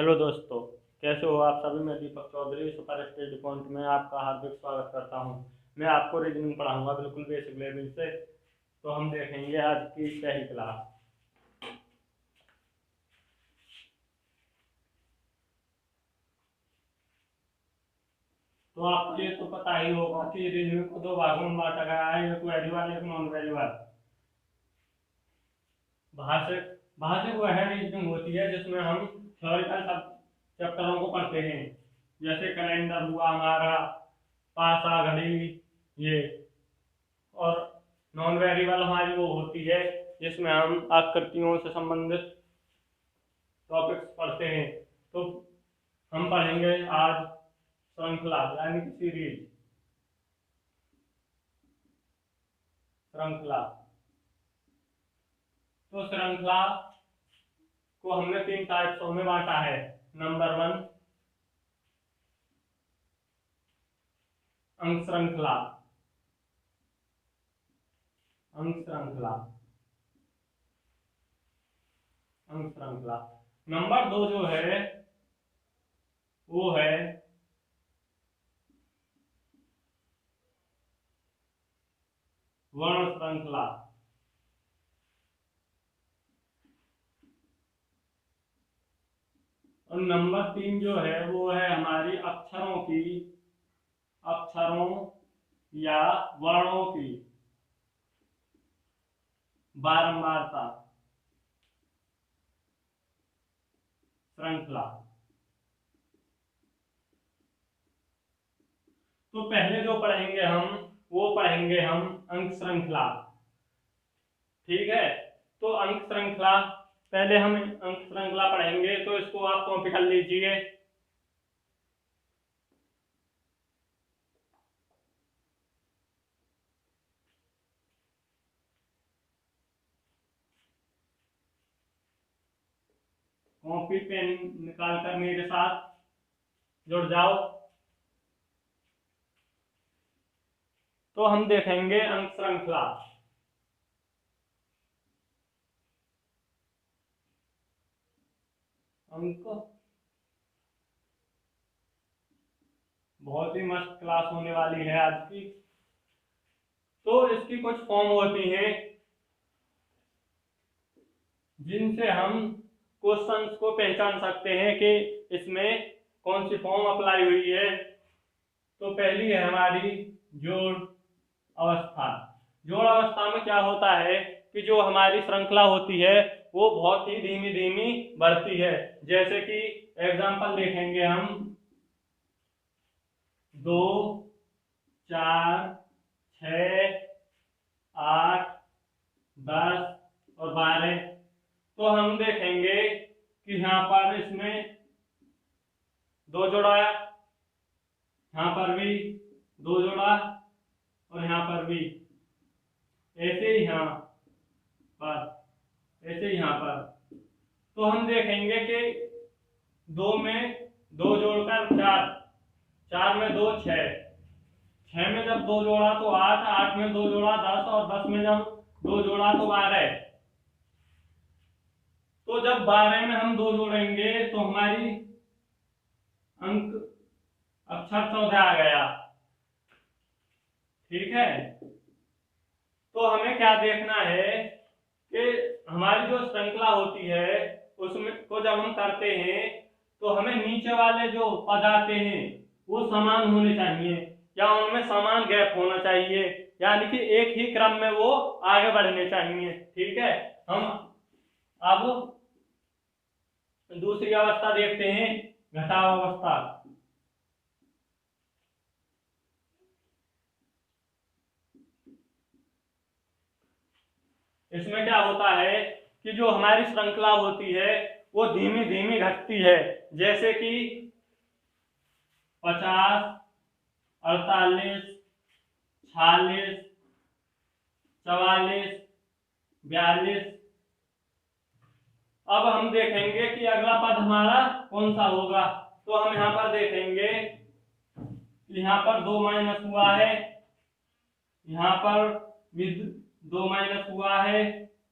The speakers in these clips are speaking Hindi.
हेलो दोस्तों, कैसे हो आप सभी। मैं Deepak Chaudhary super state point में आपका हार्दिक स्वागत करता हूं। मैं आपको रीजनिंग पढ़ाऊंगा बिल्कुल बेसिक लेवल से। तो हम देखेंगे आज की पहली क्लास। तो आपको ये तो पता ही होगा कि रीजनिंग को दो भागों में बांटा गया है, एक वैल्यू वाला एक नॉन वैल्यू वाला। भाषिक भाषिक वह रीजनिंग होती है जिसमें हम थ्योरिकल सब चैप्टरों को पढ़ते हैं, जैसे कैलेंडर हुआ हमारा, पासा घड़ी, ये। और नॉन वेरिएबल हमारी वो होती है जिसमें हम आकृतियों से संबंधित टॉपिक्स पढ़ते हैं। तो हम पढ़ेंगे आज श्रृंखला यानी कि सीरीज। श्रृंखला तो श्रृंखला को हमने तीन टाइप्सों में बांटा है। नंबर 1 अंक श्रृंखला। अंक श्रृंखला अंक श्रृंखला। नंबर 2 जो है वो है वर्ण श्रृंखला। और नंबर 3 जो है वो है हमारी अक्षरों या वर्णों की बारंबारता श्रृंखला। तो पहले जो पढ़ेंगे हम अंक श्रृंखला। ठीक है, तो अंक श्रृंखला पहले हम अंक श्रृंखला पढ़ेंगे, तो इसको आप कॉपी कर लीजिए। कॉपी पेन निकाल कर मेरे साथ जुड़ जाओ। तो हम देखेंगे अंक श्रृंखला। अंक बहुत ही मस्त क्लास होने वाली है आज की। तो इसकी कुछ फॉर्म होती हैं जिनसे हम क्वेश्चंस को पहचान सकते हैं कि इसमें कौन सी फॉर्म अप्लाई हुई है। तो पहली है हमारी जोड़ अवस्था। जोड़ अवस्था में क्या होता है कि जो हमारी श्रृंखला होती है वो बहुत ही धीमी धीमी बढ़ती है। जैसे कि एग्जांपल देखेंगे हम 2, 4, 6, 8, 10 और 12। तो हम देखेंगे कि यहाँ पर इसमें 2 जोड़ा, यहाँ पर भी 2 जोड़ा और यहाँ पर भी, ऐसे ही यहाँ पर। तो हम देखेंगे कि 2 में 2 जोड़कर 4, 4 में 2 6, 6 में जब 2 जोड़ा तो 8, 8 में 2 जोड़ा 10 और 10 में जब 2 जोड़ा तो 12। तो जब 12 में हम 2 जोड़ेंगे तो हमारी अंक अक्षर 14 आ गया। ठीक है, तो हमें क्या देखना है कि हमारी जो श्रृंखला होती है उसमें को जब हम करते हैं तो हमें नीचे वाले जो पद आते हैं वो समान होने चाहिए या उनमें समान गैप होना चाहिए, यानी कि एक ही क्रम में वो आगे बढ़ने चाहिए। ठीक है, हम अब दूसरी अवस्था देखते हैं, घटाव अवस्था। इसमें क्या होता है कि जो हमारी श्रृंखला होती है वो धीमी धीमी घटती है। जैसे कि 50, 48, 46, 44, 42। अब हम देखेंगे कि अगला पद हमारा कौन सा होगा। तो हम यहाँ पर देखेंगे, यहाँ पर 2 माइनस हुआ है, यहाँ पर भी 2 माइनस हुआ है,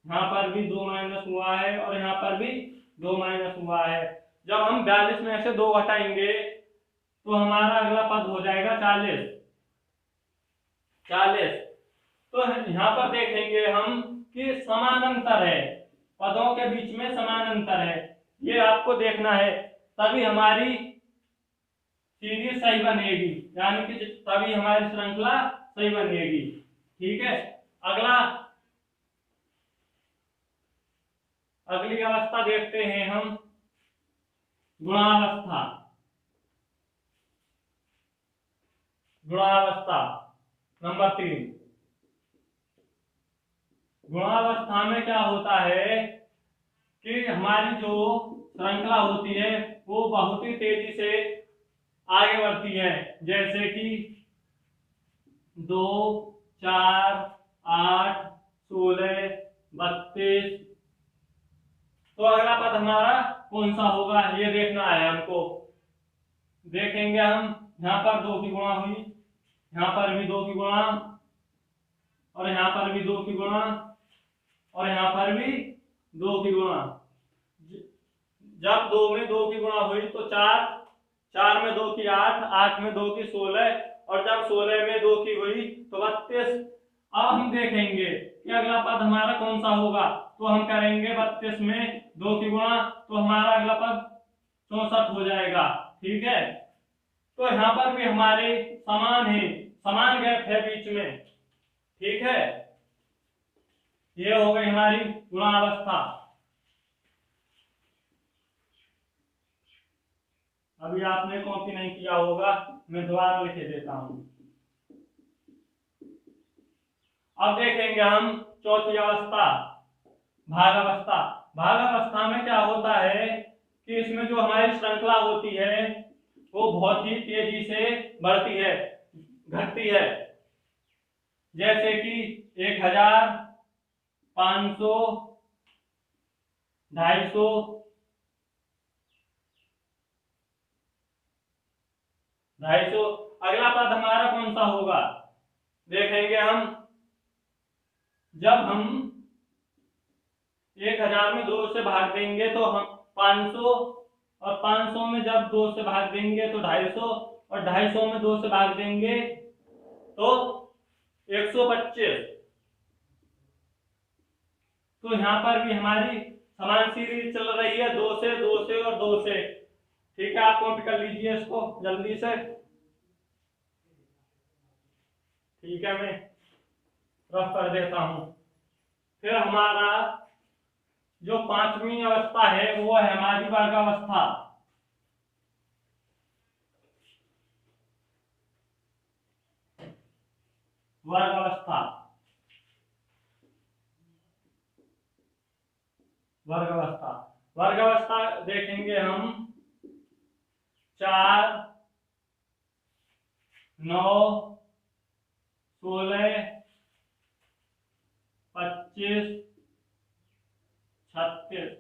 यहाँ पर भी 2 माइनस हुआ है और यहाँ पर भी 2 माइनस हुआ है। जब हम 42 में से 2 घटाएंगे तो हमारा अगला पद हो जाएगा 40। तो यहाँ पर देखेंगे हम कि समान अंतर है, पदों के बीच में समान अंतर है, ये आपको देखना है, तभी हमारी सीरीज सही बनेगी, यानी कि तभी हमारी श्रृंखला सही बनेगी। ठीक है, अगली अवस्था देखते हैं हम, गुणावस्था। नंबर 3। गुणावस्था में क्या होता है कि हमारी जो श्रृंखला होती है वो बहुत ही तेजी से आगे बढ़ती है, जैसे कि 2, 4, 8, 16, 32। तो अगला पद हमारा कौन सा होगा ये देखना है हमको। देखेंगे हम, यहाँ पर 2 की गुणा हुई, यहाँ पर भी 2 की गुणा, और यहाँ पर भी 2 की गुणा, और यहाँ पर भी 2 की गुणा। जब 2 में 2 की गुणा हुई तो 4 में 2 की 8, 8 में 2 की 16, और जब 16 में 2 की हुई तो 32। अब हम देखेंगे कि अगला पद हमारा कौन सा होगा, तो हम करेंगे 32 में 2 की गुणा, तो हमारा अगला पद 64 हो जाएगा। ठीक है, तो यहाँ पर भी हमारे समान गैप है बीच में। ठीक है, ये हो गई हमारी गुणावस्था। अभी आपने कॉपी नहीं किया होगा, मैं दोबारा लिख देता हूं। अब देखेंगे हम चौथी अवस्था, भागावस्था। भागावस्था में क्या होता है कि इसमें जो हमारी श्रृंखला होती है वो बहुत ही तेजी से बढ़ती है, घटती है, जैसे कि 1000, 500, 250, 250। अगला पद हमारा कौन सा होगा देखेंगे हम, जब हम 1000 में 2 से भाग देंगे तो हम 500, और 500 में जब 2 से भाग देंगे तो 250, और 250 में 2 से भाग देंगे तो 125। तो यहाँ पर भी हमारी समान सीरीज चल रही है, 2 से 2 से और 2 से। ठीक है, आप कॉपी कर लीजिए इसको जल्दी से। ठीक है, मैं रफ कर देता हूं। फिर हमारा जो 5वीं अवस्था है वो है हमारी वर्गावस्था। वर्गावस्था देखेंगे हम, 4, 9, 16, 25, 36।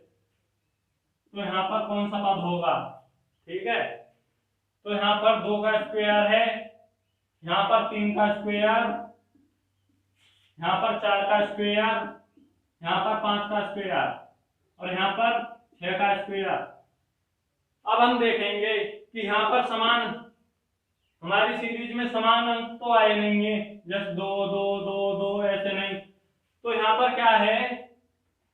तो यहाँ पर कौन सा पद होगा। ठीक है, तो यहाँ पर 2 का स्क्वायर है, यहाँ पर 3 का स्क्वायर, यहाँ पर 4 का स्क्वायर, यहाँ पर 5 का स्क्वायर, और यहाँ पर 6 का स्क्वायर। अब हम देखेंगे कि यहाँ पर हमारी सीरीज में समान अंक तो आए नहीं है, जस्ट 2, 2, 2, 2 ऐसे नहीं। तो यहाँ पर क्या है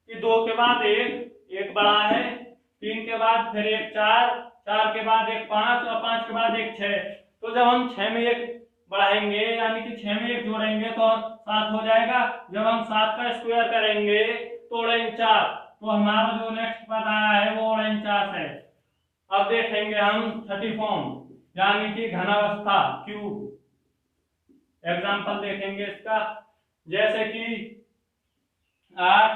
कि 2 के बाद एक बड़ा है, 3 के बाद फिर एक 4, 4 के बाद एक 5, और 5 के बाद एक 6। तो जब हम 6 में एक बढ़ाएंगे यानी कि 6 में एक जोड़ेंगे तो 7 हो जाएगा। जब हम 7 का स्क्वायर करेंगे तो 49। तो हमारा जो नेक्स्ट पद आया है वो 49 है। अब देखेंगे हम छठी फॉर्म यानी कि घनावस्था, क्यूब। एग्जाम्पल देखेंगे इसका, जैसे कि 8,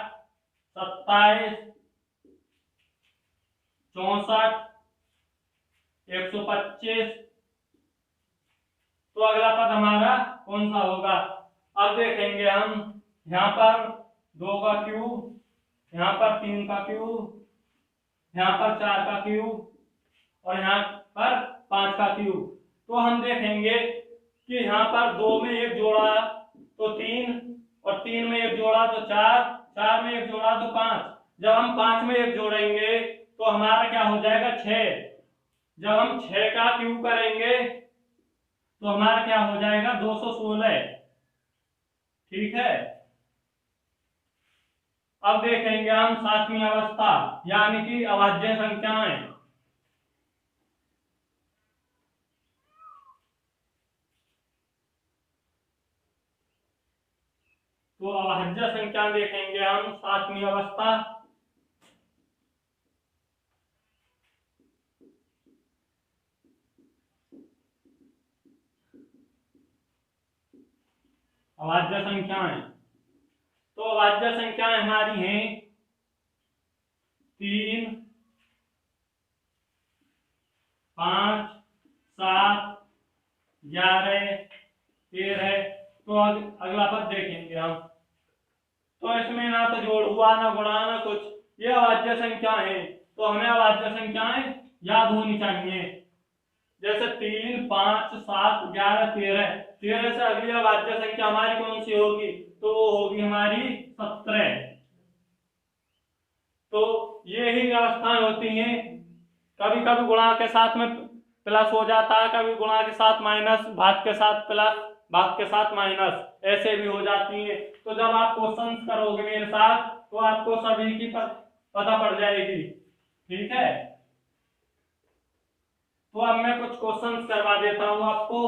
27, 64, 125। तो अगला पद हमारा कौन सा होगा। अब देखेंगे हम, यहाँ पर 2 का क्यूब, यहाँ पर 3 का क्यूब, यहाँ पर 4 का क्यूब, और यहाँ पर 5 का क्यूब। तो हम देखेंगे कि यहाँ पर 2 में एक जोड़ा तो 3, और 3 में एक जोड़ा तो 4, 4 में एक जोड़ा तो 5। जब हम 5 में एक जोड़ेंगे तो हमारा क्या हो जाएगा 6। जब हम 6 का क्यूब करेंगे तो हमारा क्या हो जाएगा 216। ठीक है। अब देखेंगे हम सातवीं अवस्था यानी कि अभाज्य संख्याएं। तो अभाज्य संख्या देखेंगे हम सातवीं अवस्था। अभाज्य संख्याएं, तो अभाज्य संख्याएं हमारी हैं 3, 5, 7, 11, 13। तो अगला पद देखेंगे हम। तो इसमें ना तो जोड़ हुआ ना गुणा ना कुछ, ये अभाज्य संख्या है। तो हमें अभाज्य संख्याएं याद होनी चाहिए। जैसे 3, 5, 7, 11, 13। 13 से अगली अभाज्य संख्या हमारी कौन सी होगी? तो वो होगी हमारी 17। तो ये ही अवस्थाएं होती हैं। कभी कभी गुणा के साथ में प्लस हो जाता है, कभी गुणा के साथ माइनस, भाग के साथ प्लस, भाग के साथ माइनस, ऐसे भी हो जाती है। तो जब आप क्वेश्चन करोगे मेरे साथ तो आपको सभी की पता पड़ जाएगी। ठीक है। तो अब मैं कुछ क्वेश्चन करवा देता हूं आपको।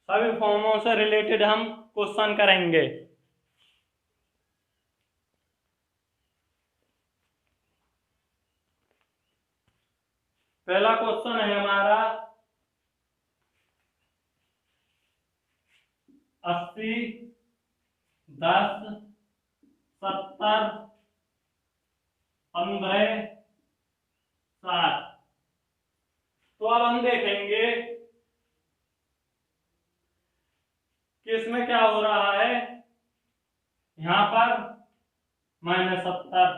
सभी फॉर्मों से रिलेटेड हम क्वेश्चन करेंगे। पहला क्वेश्चन है हमारा 80, 10, 70, 15, 60। तो अब हम देखेंगे कि इसमें क्या हो रहा है। यहां पर -70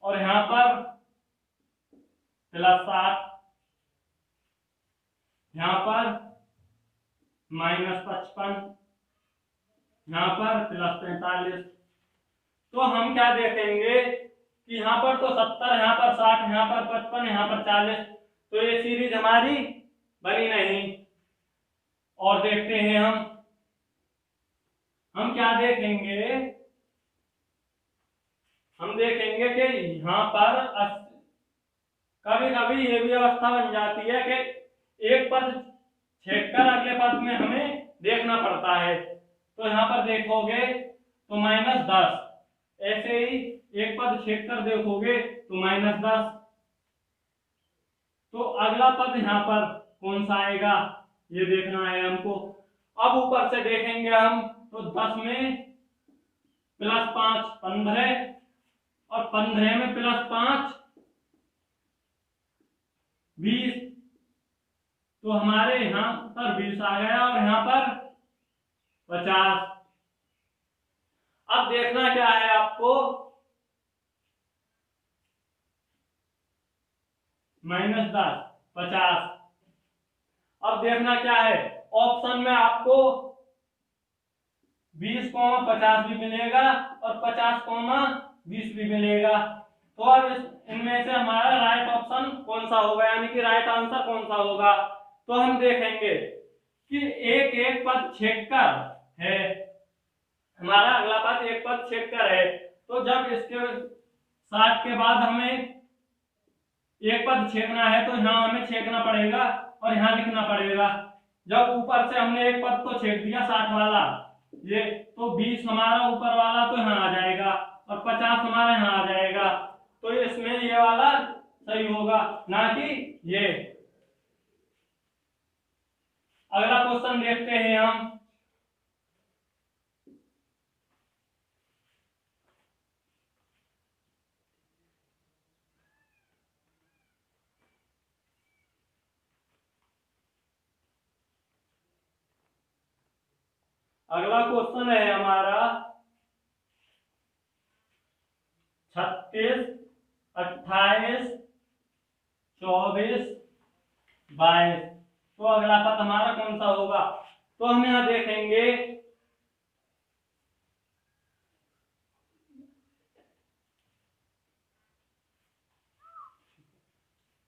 और यहां पर +60, यहां पर -55, यहां पर +45। तो हम क्या देखेंगे कि यहां पर तो 70, यहां पर 60, यहां पर 55, यहां पर 40। तो ये सीरीज हमारी बनी नहीं। और देखते हैं हम क्या देखेंगे। हम देखेंगे कि यहां पर कभी कभी ये भी अवस्था बन जाती है कि एक पद छेड़कर अगले पद में हमें देखना पड़ता है। तो यहां पर देखोगे तो -10, ऐसे ही एक पद छेड़कर देखोगे तो -10। तो अगला पद यहां पर कौन सा आएगा ये देखना है हमको। अब ऊपर से देखेंगे हम तो 10 में +5 15 और 15 में +5 20। तो हमारे यहां पर 20 आ गया और यहां पर 50। अब देखना क्या है आपको, -10, 50। अब देखना क्या है, ऑप्शन में आपको 20,50 भी मिलेगा और 50,20 भी मिलेगा। तो अब इनमें से हमारा राइट ऑप्शन कौन सा होगा, यानी कि राइट आंसर कौन सा होगा। तो हम देखेंगे कि एक एक पद छेदकर है। हमारा अगला पद एक पद छेदकर है। तो जब इसके 60 के बाद हमें एक पद छेदना है तो यहाँ हमें छेदना पड़ेगा और यहाँ लिखना पड़ेगा। जब ऊपर से हमने एक पद तो छेद दिया 60 वाला, ये तो 20 हमारा ऊपर वाला तो यहाँ आ जाएगा और 50 हमारा यहाँ आ जाएगा। तो इसमें ये वाला सही होगा, ना कि ये। अगला क्वेश्चन देखते हैं हम। अगला क्वेश्चन है हमारा 36, 28, 24, 22। तो अगला पद हमारा कौन सा होगा। तो हम यहाँ देखेंगे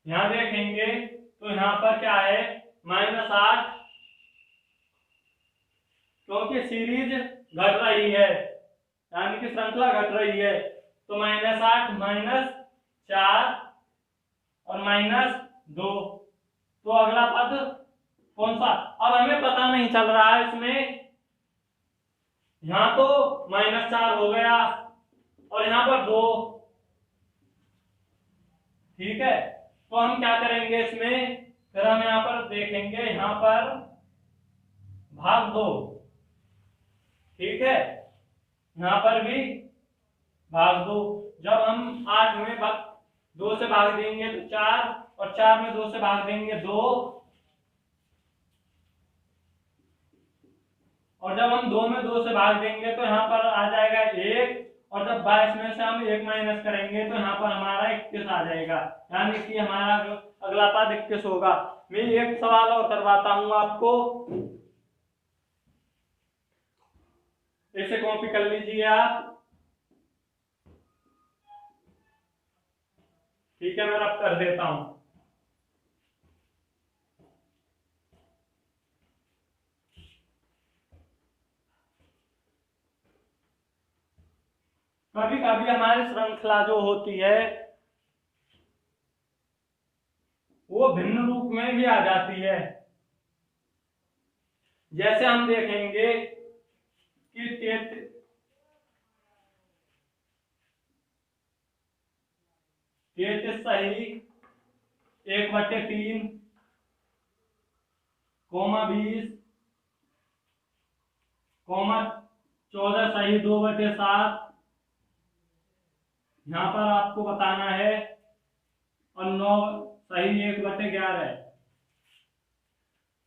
यहाँ देखेंगे तो यहाँ पर क्या है -8, क्योंकि सीरीज घट रही है यानी कि श्रृंखला घट रही है, तो -8 -4 और -2, तो अगला पद कौन सा? अब हमें पता नहीं चल रहा है इसमें, यहाँ तो -4 हो गया और यहाँ पर 2, ठीक है। तो हम क्या करेंगे इसमें, फिर हम यहाँ पर देखेंगे, यहाँ पर भाग 2, ठीक है, यहाँ पर भी भाग 2। जब हम 8 में 2 से भाग देंगे तो 4, और 4 में 2 से भाग देंगे 2, और जब हम 2 में 2 से भाग देंगे तो यहाँ पर आ जाएगा 1, और जब 22 में से हम 1 माइनस करेंगे तो यहाँ पर हमारा 21 आ जाएगा, यानी कि हमारा अगला पद 21 होगा। मैं एक सवाल और करवाता हूं आपको, इसे कॉपी कर लीजिए आप, ठीक है, मैं रब कर देता हूं। कभी कभी हमारी श्रृंखला जो होती है वो भिन्न रूप में भी आ जाती है। जैसे हम देखेंगे कि 33 सही 1/3, 20, 14 सही 2/7, यहाँ पर आपको बताना है, और 9 सही 1/11।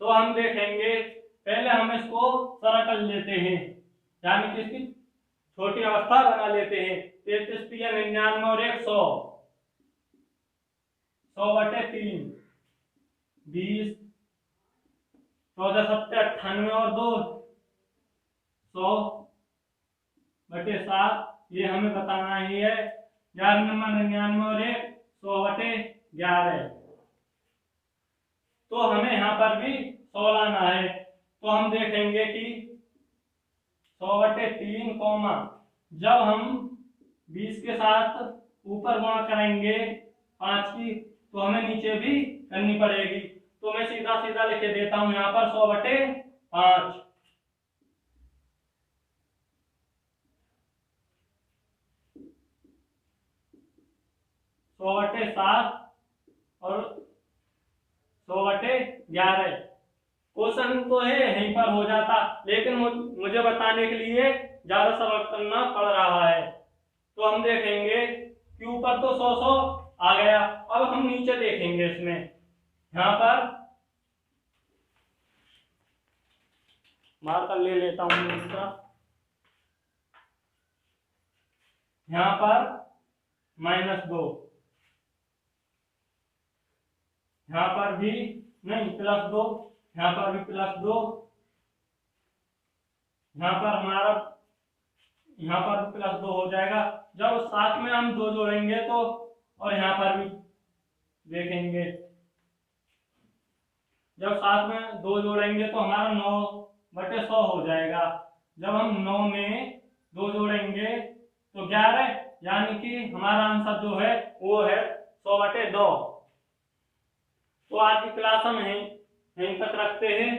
तो हम देखेंगे, पहले हम इसको सरल कर लेते हैं, यानी कि इसकी छोटी अवस्था बना लेते हैं। 33 3 99 और 1 100, 100/3, 20, 14 7 98 और 2 100/7, ये हमें बताना ही है। 11 नंबर 99 और 1 100/11, तो हमें यहाँ पर भी 100 लाना है। तो हम देखेंगे कि 100/3, जब हम 20 के साथ ऊपर गुणा करेंगे 5 की, तो हमें नीचे भी करनी पड़ेगी। तो मैं सीधा सीधा लिख देता हूं यहाँ पर 100/5, 100/7 और 100/11। क्वेश्चन तो है यहीं पर हो जाता, लेकिन मुझे बताने के लिए ज्यादा सरल करना पड़ रहा है। तो हम देखेंगे कि ऊपर तो 100 आ गया, अब हम नीचे देखेंगे इसमें, यहाँ पर मार्कर ले लेता हूं दूसरा, यहाँ पर -2, यहाँ पर भी नहीं +2, यहाँ पर भी +2, यहाँ पर हमारा यहाँ पर भी +2 हो जाएगा। जब साथ में हम 2 जोड़ेंगे तो, और यहाँ पर भी देखेंगे, जब साथ में 2 जोड़ेंगे तो हमारा 9/100 हो जाएगा। जब हम 9 में 2 जोड़ेंगे तो 11, यानी कि हमारा आंसर जो है वो है 100/2। तो आज की क्लास हम यहीं तक रखते हैं।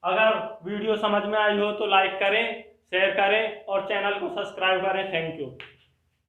अगर वीडियो समझ में आई हो तो लाइक करें, शेयर करें और चैनल को सब्सक्राइब करें। Thank you.